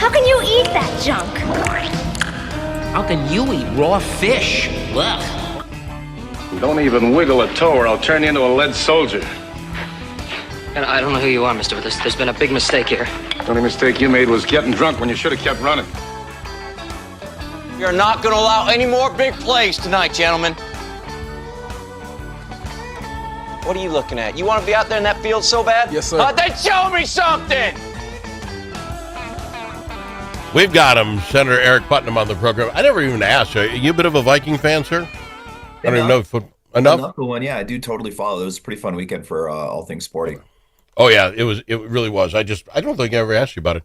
How can you eat that junk? How can you eat raw fish? Ugh. Don't even wiggle a toe or I'll turn you into a lead soldier. And I don't know who you are, mister, but there's been a big mistake here. The only mistake you made was getting drunk when you should have kept running. We are not going to allow any more big plays tonight, gentlemen. What are you looking at? You want to be out there in that field so bad? Yes, sir. Then show me something! We've got him, Senator Aric Putnam, on the program. I never even asked. Are you a bit of a Viking fan, sir? I don't even know if enough. One, yeah, I do totally follow. It was a pretty fun weekend for all things sporty. Oh yeah, it was. It really was. I don't think I ever asked you about it.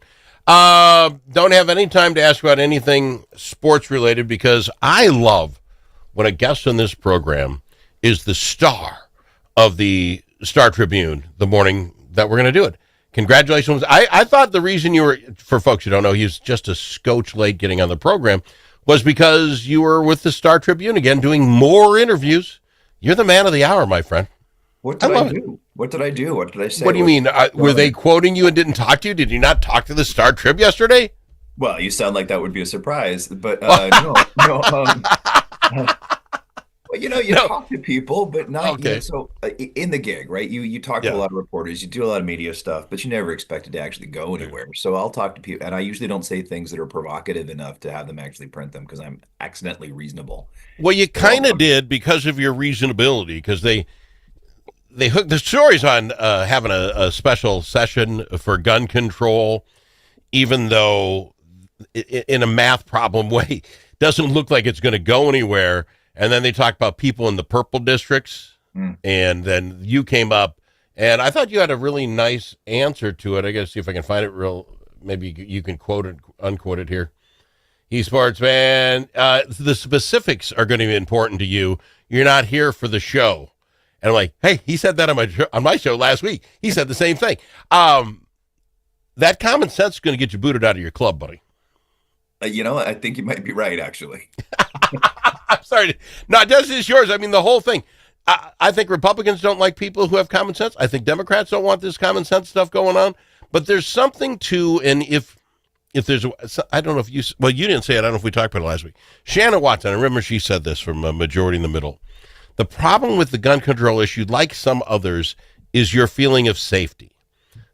Don't have any time to ask about anything sports related because I love when a guest on this program is the star of the Star Tribune the morning that we're going to do it. Congratulations. I thought the reason you were, for folks who don't know, he was just a scotch late getting on the program, was because you were with the Star Tribune again doing more interviews. You're the man of the hour, my friend. What did I do? What did I do? What did I say? What do you mean? Were they quoting you and didn't talk to you? Did you not talk to the Star Trib yesterday? Well, you sound like that would be a surprise, but no. Well, you talk to people, but not okay. So in the gig, right? You talk to a lot of reporters, you do a lot of media stuff, but you never expect it to actually go anywhere. So I'll talk to people, and I usually don't say things that are provocative enough to have them actually print them because I'm accidentally reasonable. Well, you kind of did because of your reasonability, because they hooked the stories on having a special session for gun control, even though in a math problem way doesn't look like it's going to go anywhere. And then they talked about people in the purple districts, and then you came up, and I thought you had a really nice answer to it. I got to see if I can find it maybe you can quote it, unquote it here. Esports man, the specifics are going to be important to you. You're not here for the show. And I'm like, hey, he said that on my show last week. He said the same thing. That common sense is going to get you booted out of your club, buddy. I think you might be right, actually. I'm sorry. No, this is yours. I mean, the whole thing. I think Republicans don't like people who have common sense. I think Democrats don't want this common sense stuff going on. But there's something to, and if there's, I don't know if you didn't say it. I don't know if we talked about it last week. Shannon Watson, I remember she said this from Majority in the Middle. The problem with the gun control issue, like some others, is your feeling of safety.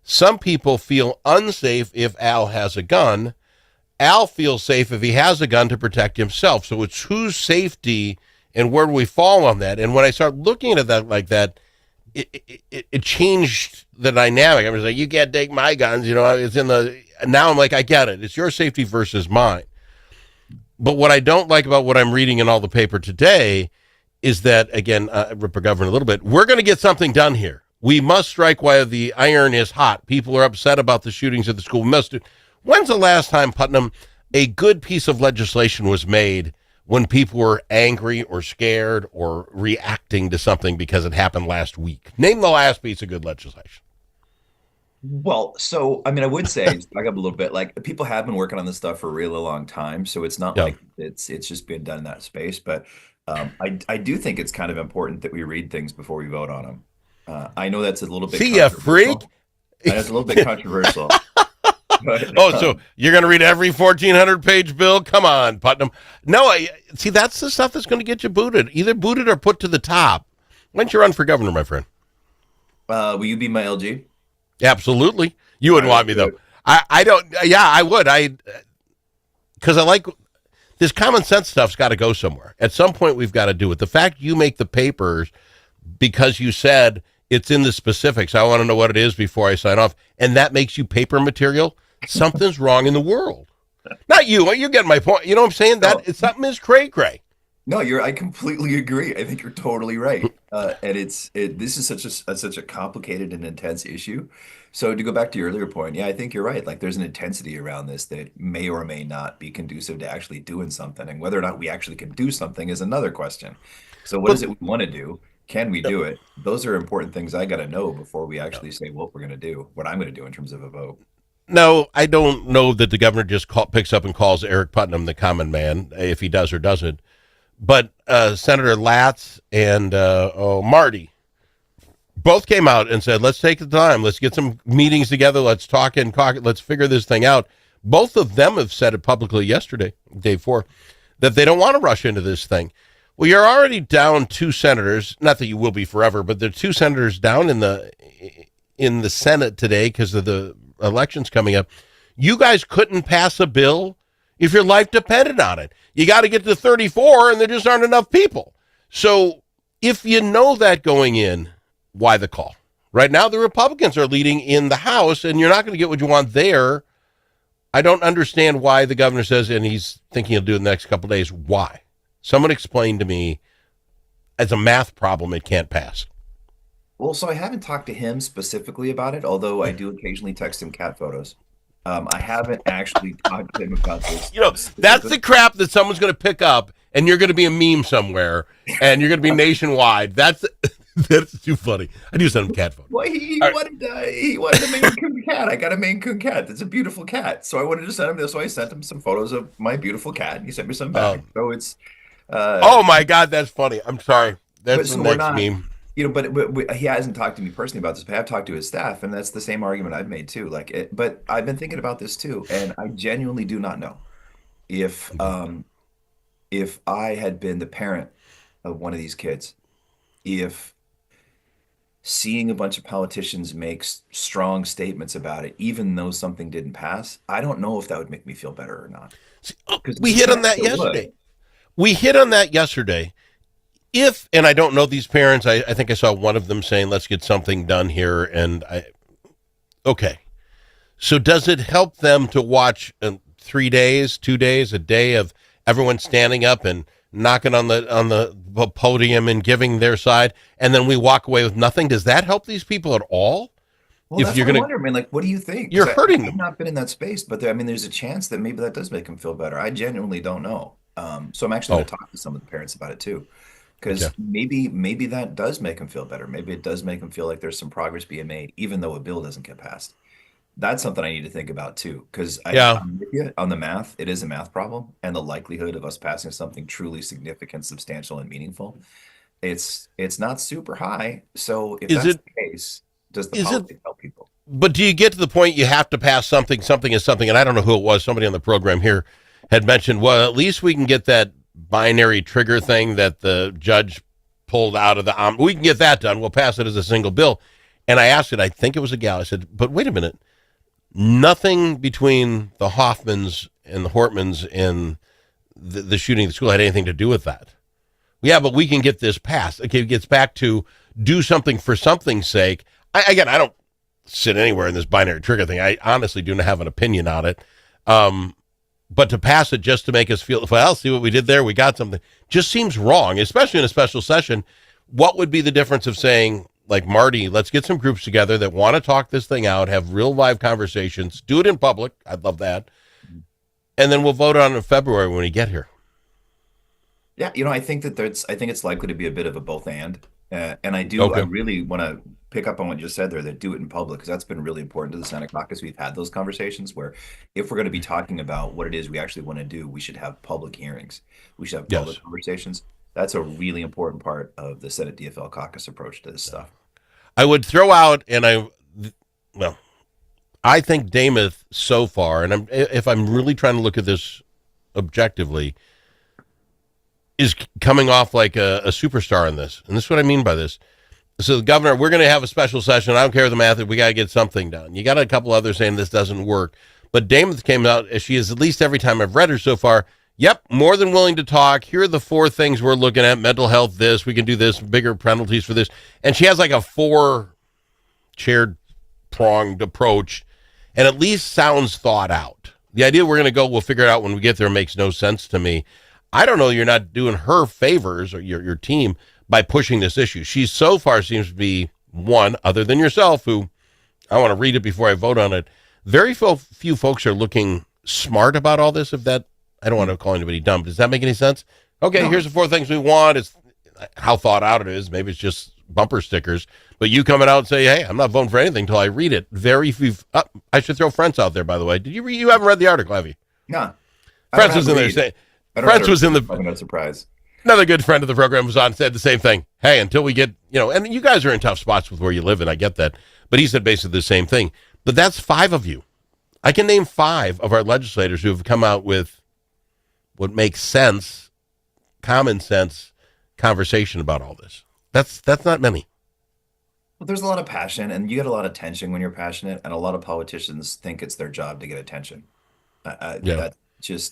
Some people feel unsafe if Al has a gun. Al feels safe if he has a gun to protect himself. So it's whose safety and where do we fall on that? And when I start looking at that like that, it changed the dynamic. I was like, you can't take my guns. It's now I'm like, I get it. It's your safety versus mine. But what I don't like about what I'm reading in all the paper today is that, again, rip a government a little bit, we're going to get something done here. We must strike while the iron is hot. People are upset about the shootings at the school. We must do. When's the last time, Putnam, a good piece of legislation was made when people were angry or scared or reacting to something because it happened last week? Name the last piece of good legislation. Well, so, I would say, just back up a little bit, like, people have been working on this stuff for a really long time, so it's not like it's just been done in that space, but I do think it's kind of important that we read things before we vote on them. I know that's a little bit See ya, freak. That's a little bit controversial. But, so you're going to read every 1,400-page bill? Come on, Putnam. No, see, that's the stuff that's going to get you booted. Either booted or put to the top. Why don't you run for governor, my friend? Will you be my LG? Absolutely. You wouldn't want me, though. I don't. Yeah, I would. Because I like this common sense stuff's got to go somewhere. At some point, we've got to do it. The fact you make the papers because you said it's in the specifics, I want to know what it is before I sign off, and that makes you paper material, something's wrong in the world. Not you. You get my point. You know what I'm saying? Something is cray-cray. No, I completely agree. I think you're totally right. And this is such a complicated and intense issue. So to go back to your earlier point, yeah, I think you're right. Like, there's an intensity around this that may or may not be conducive to actually doing something. And whether or not we actually can do something is another question. So what is it we want to do? Can we do it? Those are important things I got to know before we actually say what we're going to do, what I'm going to do in terms of a vote. No, I don't know that the governor just picks up and calls Aric Putnam the common man, if he does or doesn't. But Senator Latz and Marty both came out and said, let's take the time. Let's get some meetings together. Let's talk let's figure this thing out. Both of them have said it publicly yesterday, day 4, that they don't want to rush into this thing. Well, you're already down 2 senators. Not that you will be forever, but there are 2 senators down in the Senate today because of the elections coming up. You guys couldn't pass a bill if your life depended on it. You got to get to 34, and there just aren't enough people. So if you know that going in, why the call? Right now, the Republicans are leading in the House, and you're not going to get what you want there. I don't understand why the governor says, and he's thinking he'll do it in the next couple of days. Why? Someone explain to me, as a math problem, it can't pass. Well, so I haven't talked to him specifically about it, although I do occasionally text him cat photos. I haven't actually talked to him about this. That's the crap that someone's going to pick up, and you're going to be a meme somewhere, and you're going to be nationwide. That's too funny. I do send him cat photos. Well, he wanted a Maine Coon cat. I got a Maine Coon cat. That's a beautiful cat. So I wanted to send him this. So I sent him some photos of my beautiful cat, and he sent me some back. So it's. Oh my God, that's funny. I'm sorry. That's the next meme. But he hasn't talked to me personally about this, but I have talked to his staff, and that's the same argument I've made too. But I've been thinking about this too, and I genuinely do not know if I had been the parent of one of these kids, if seeing a bunch of politicians make strong statements about it, even though something didn't pass, I don't know if that would make me feel better or not. We hit on that yesterday. We hit on that yesterday. And I don't know these parents, I think I saw one of them saying, let's get something done here. Okay. So does it help them to watch 3 days, 2 days, a day of everyone standing up and knocking on the podium and giving their side, and then we walk away with nothing? Does that help these people at all? Well, if that's what I wonder. I mean, like, what do you think? You're hurting them. I've not been in that space, but there's a chance that maybe that does make them feel better. I genuinely don't know. So I'm actually going to talk to some of the parents about it too. Because maybe that does make them feel better. Maybe it does make them feel like there's some progress being made, even though a bill doesn't get passed. That's something I need to think about too. Because I'm with you on the math. It is a math problem, and the likelihood of us passing something truly significant, substantial, and meaningful, it's not super high. So if that's the case, does the politics help people? But do you get to the point you have to pass something? Something is something, and I don't know who it was. Somebody on the program here had mentioned, well, at least we can get that binary trigger thing that the judge pulled out of the we can get that done. We'll pass it as a single bill. And I asked it, I think it was a gal. I said, but wait a minute. Nothing between the Hoffmans and the Hortmans and the shooting at the school had anything to do with that. Yeah, but we can get this passed. Okay, it gets back to do something for something's sake. I don't sit anywhere in this binary trigger thing. I honestly do not have an opinion on it. But to pass it just to make us feel, well, see what we did there, we got something, just seems wrong, especially in a special session. What would be the difference of saying, like, Marty, let's get some groups together that want to talk this thing out, have real live conversations, do it in public. I'd love that. And then we'll vote on it in February when we get here. Yeah, I think it's likely to be a bit of a both and. And I really want to pick up on what you just said there, that do it in public, because that's been really important to the Senate caucus. We've had those conversations where if we're going to be talking about what it is we actually want to do, we should have public hearings. We should have public conversations. That's a really important part of the Senate DFL caucus approach to this stuff. I would throw out, I think Dameth so far, and if I'm really trying to look at this objectively, is coming off like a superstar in this. And this is what I mean by this. So the governor, we're going to have a special session. I don't care the math. We got to get something done. You got a couple others saying this doesn't work. But Dameth came out, as she is at least every time I've read her so far, yep, more than willing to talk. Here are the 4 things we're looking at. Mental health, this. We can do this. Bigger penalties for this. And she has like a 4-chaired pronged approach and at least sounds thought out. The idea we're going to go, we'll figure it out when we get there makes no sense to me. I don't know, you're not doing her favors or your team by pushing this issue. She so far seems to be one, other than yourself, who I want to read it before I vote on it. Very few folks are looking smart about all this. I don't want to call anybody dumb. Does that make any sense? Okay, no. Here's the 4 things we want. It's how thought out it is. Maybe it's just bumper stickers. But you coming out and say, hey, I'm not voting for anything until I read it. Very few. I should throw Frentz out there, by the way. Did you read? You haven't read the article, have you? No. Frentz was in there saying. Frentz was in the. I'm not surprised. Another good friend of the program was on and said the same thing. Hey, until we get, and you guys are in tough spots with where you live, and I get that. But he said basically the same thing. But that's 5 of you. I can name 5 of our legislators who have come out with what makes sense, common sense conversation about all this. That's not many. Well, there's a lot of passion, and you get a lot of tension when you're passionate, and a lot of politicians think it's their job to get attention. Yeah.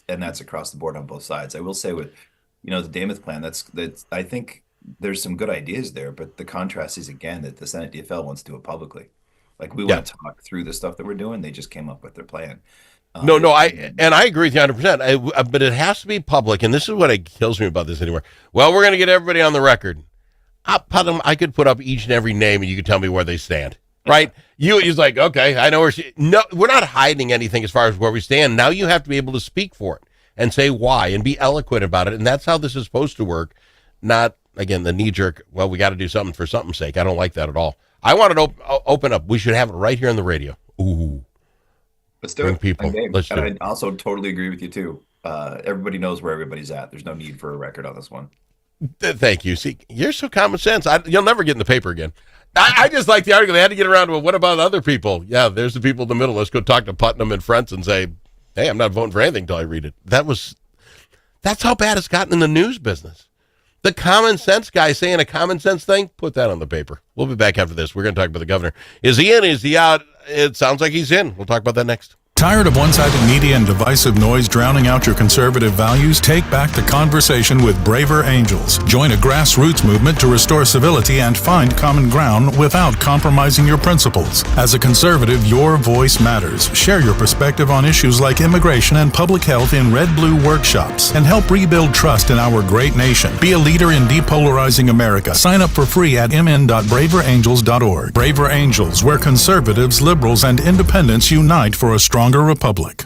That's across the board on both sides. I will say with, the Dameth plan, that's I think there's some good ideas there, but the contrast is again that the Senate DFL wants to do it publicly. Like we want to talk through the stuff that we're doing. They just came up with their plan. No, I agree with you 100%. But it has to be public, and this is what kills me about this anymore. Well, we're going to get everybody on the record. I could put up each and every name, and you could tell me where they stand. Right? He's like, okay, I know where she. No, we're not hiding anything as far as where we stand. Now you have to be able to speak for it and say why and be eloquent about it, and that's how this is supposed to work. Not again the knee jerk. Well, we got to do something for something's sake. I don't like that at all. I want it to open up. We should have it right here on the radio. Ooh. Let's do Bring it. people. Let's do it. I also totally agree with you too. Everybody knows where everybody's at. There's no need for a record on this one. Thank you. See, you're so common sense. You'll never get in the paper again. I just like the article. They had to get around to, well, what about other people? Yeah, there's the people in the middle. Let's go talk to Putnam and Friends and say, hey, I'm not voting for anything until I read it. That's how bad it's gotten in the news business. The common sense guy saying a common sense thing, put that on the paper. We'll be back after this. We're going to talk about the governor. Is he in? Is he out? It sounds like he's in. We'll talk about that next. Tired of one-sided media and divisive noise drowning out your conservative values? Take back the conversation with Braver Angels. Join a grassroots movement to restore civility and find common ground without compromising your principles. As a conservative, your voice matters. Share your perspective on issues like immigration and public health in Red Blue workshops and help rebuild trust in our great nation. Be a leader in depolarizing America. Sign up for free at mn.braverangels.org. Braver Angels, where conservatives, liberals, and independents unite for a stronger republic.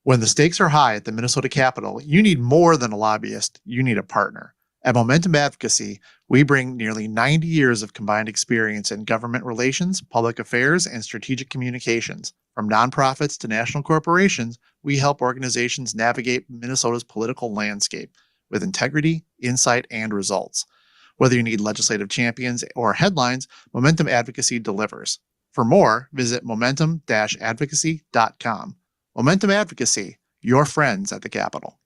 When the stakes are high at the Minnesota Capitol, you need more than a lobbyist, you need a partner. At Momentum Advocacy, we bring nearly 90 years of combined experience in government relations, public affairs, and strategic communications. From nonprofits to national corporations, we help organizations navigate Minnesota's political landscape with integrity, insight, and results. Whether you need legislative champions or headlines, Momentum Advocacy delivers. For more, visit momentum-advocacy.com. Momentum Advocacy, your friends at the Capitol.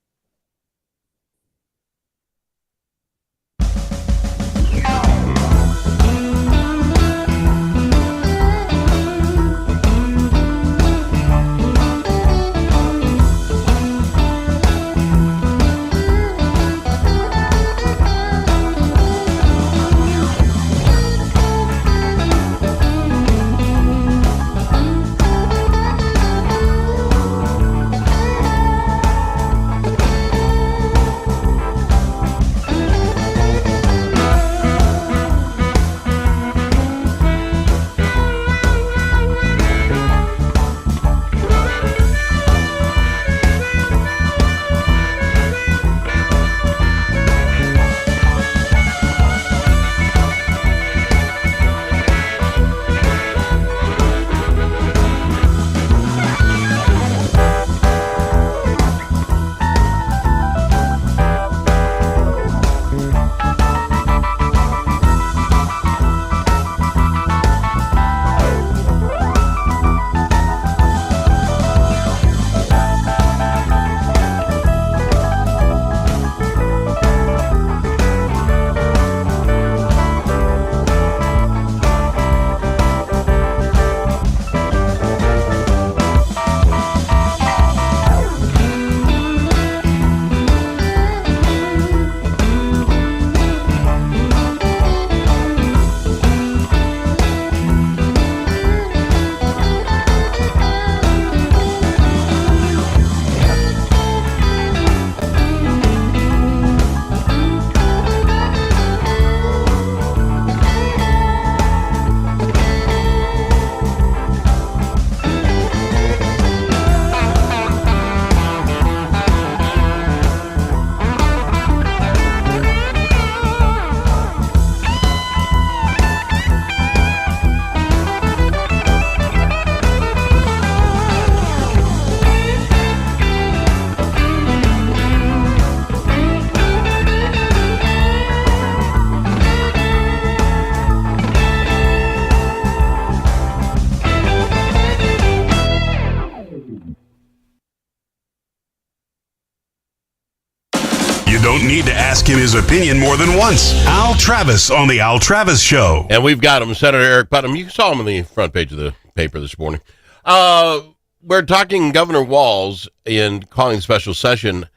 don't need to ask him his opinion more than once. Al Travis on The Al Travis Show. And we've got him, Senator Aric Putnam. You saw him on the front page of the paper this morning. We're talking Governor Walz in calling special session.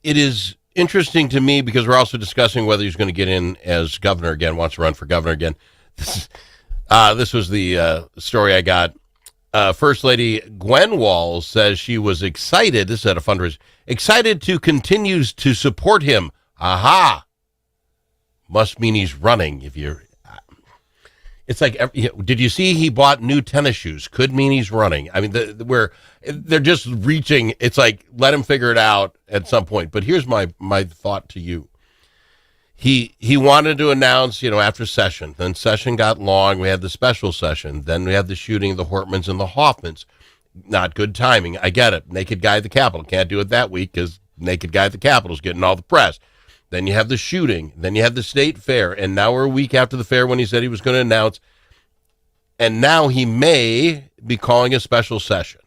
It is interesting to me because we're also discussing whether he's going to get in as governor again, wants to run for governor again. This was the story I got. First Lady Gwen Walz says she was excited, this is at a fundraiser, excited to continue to support him. Aha! Must mean he's running. If you're, it's like, did you see he bought new tennis shoes? Could mean he's running. I mean, they're just reaching. It's like, let him figure it out at some point. But here's my thought to you. He wanted to announce, after session. Then session got long. We had the special session. Then we had the shooting of the Hortmans and the Hoffmans. Not good timing. I get it. Naked guy at the Capitol. Can't do it that week because naked guy at the Capitol's getting all the press. Then you have the shooting. Then you have the state fair. And now we're a week after the fair when he said he was going to announce. And now he may be calling a special session.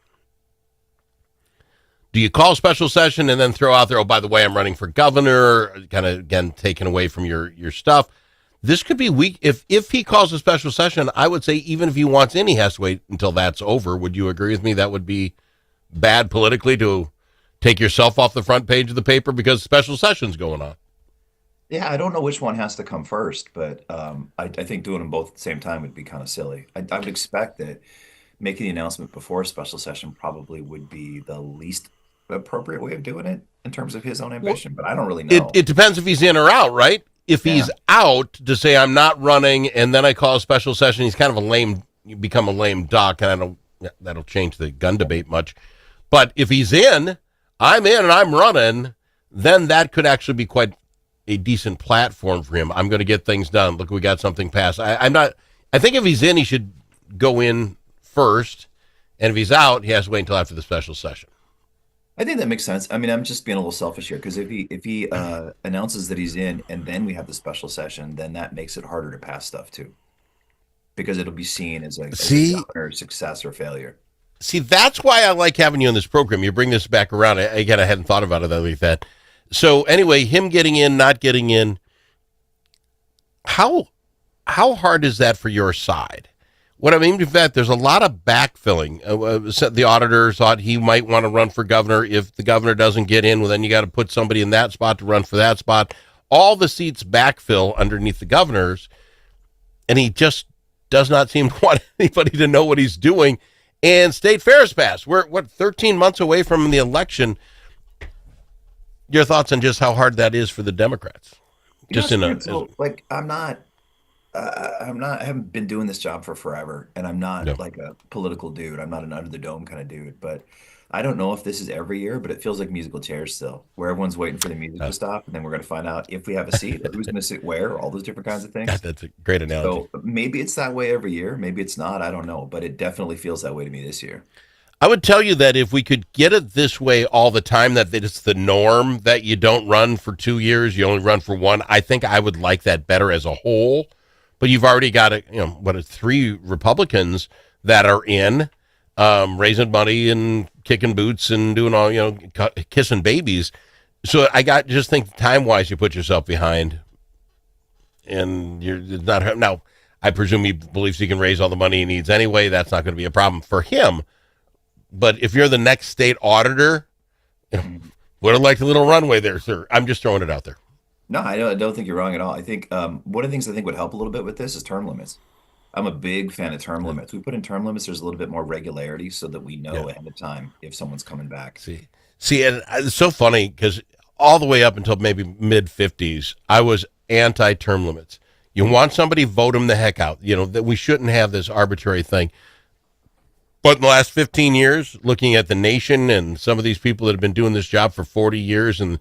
Do you call a special session and then throw out there, oh, by the way, I'm running for governor, kind of, again, taken away from your stuff? This could be weak. If he calls a special session, I would say even if he wants in, he has to wait until that's over. Would you agree with me? That would be bad politically to take yourself off the front page of the paper because special session's going on. Yeah, I don't know which one has to come first, but I think doing them both at the same time would be kind of silly. I would expect that making the announcement before a special session probably would be the least appropriate way of doing it in terms of his own ambition, but I don't really know. It depends if he's in or out, right? If he's out to say I'm not running and then I call a special session, he's kind of you become a lame duck, and that'll change the gun debate much. But if he's in, I'm in and I'm running, then that could actually be quite a decent platform for him. I'm going to get things done. Look, we got something passed. I think if he's in, he should go in first, and if he's out, he has to wait until after the special session. I think that makes sense. I mean, I'm just being a little selfish here because if he announces that he's in and then we have the special session, then that makes it harder to pass stuff too, because it'll be seen as a governor's success or failure. See, that's why I like having you on this program. You bring this back around. Again, I hadn't thought about it like that. So anyway, him getting in, not getting in, how hard is that for your side? What I mean is that there's a lot of backfilling. The auditor thought he might want to run for governor. If the governor doesn't get in, well, then you got to put somebody in that spot to run for that spot. All the seats backfill underneath the governors, and he just does not seem to want anybody to know what he's doing. And state fairs passed. We're, 13 months away from the election. Your thoughts on just how hard that is for the Democrats? I haven't been doing this job for forever, and I'm not like a political dude. I'm not an under the dome kind of dude, but I don't know if this is every year, but it feels like musical chairs still, where everyone's waiting for the music to stop, and then we're going to find out if we have a seat, or who's going to sit where, all those different kinds of things. God, that's a great analogy. So maybe it's that way every year. Maybe it's not. I don't know, but it definitely feels that way to me this year. I would tell you that if we could get it this way all the time, that it's the norm that you don't run for 2 years, you only run for one, I think I would like that better as a whole. But you've already got 3 Republicans that are in, raising money and kicking boots and doing all, kissing babies. So just think time-wise, you put yourself behind, and you're not. Now, I presume he believes he can raise all the money he needs anyway. That's not going to be a problem for him. But if you're the next state auditor, would have liked a little runway there, sir. I'm just throwing it out there. No, I don't think you're wrong at all. I think one of the things I think would help a little bit with this is term limits. I'm a big fan of term limits. We put in term limits, there's a little bit more regularity so that we know ahead of time if someone's coming back. See, and it's so funny because all the way up until maybe mid-50s, I was anti-term limits. You want somebody, vote them the heck out. That we shouldn't have this arbitrary thing. But in the last 15 years, looking at the nation and some of these people that have been doing this job for 40 years and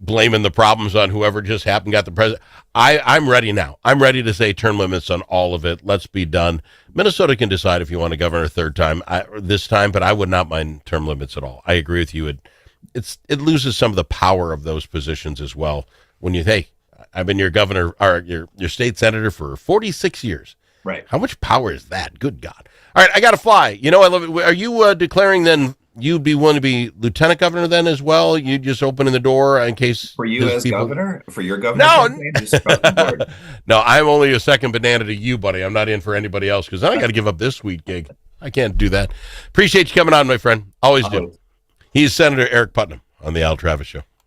blaming the problems on whoever just happened got the president, I'm ready now. I'm ready to say term limits on all of it. Let's be done. Minnesota can decide if you want a governor a third time this time, but I would not mind term limits at all. I agree with you. It loses some of the power of those positions as well. When I've been your governor or your state senator for 46 years. Right. How much power is that? Good God. All right, I got to fly. I love it. Are you declaring then, you'd be willing to be lieutenant governor then as well? You just opening the door in case For you there's as people- governor? For your governor No. campaign? Just across the board. No, I'm only a second banana to you, buddy. I'm not in for anybody else because then I got to give up this sweet gig. I can't do that. Appreciate you coming on, my friend. Always do. He's Senator Aric Putnam on the Al Travis Show.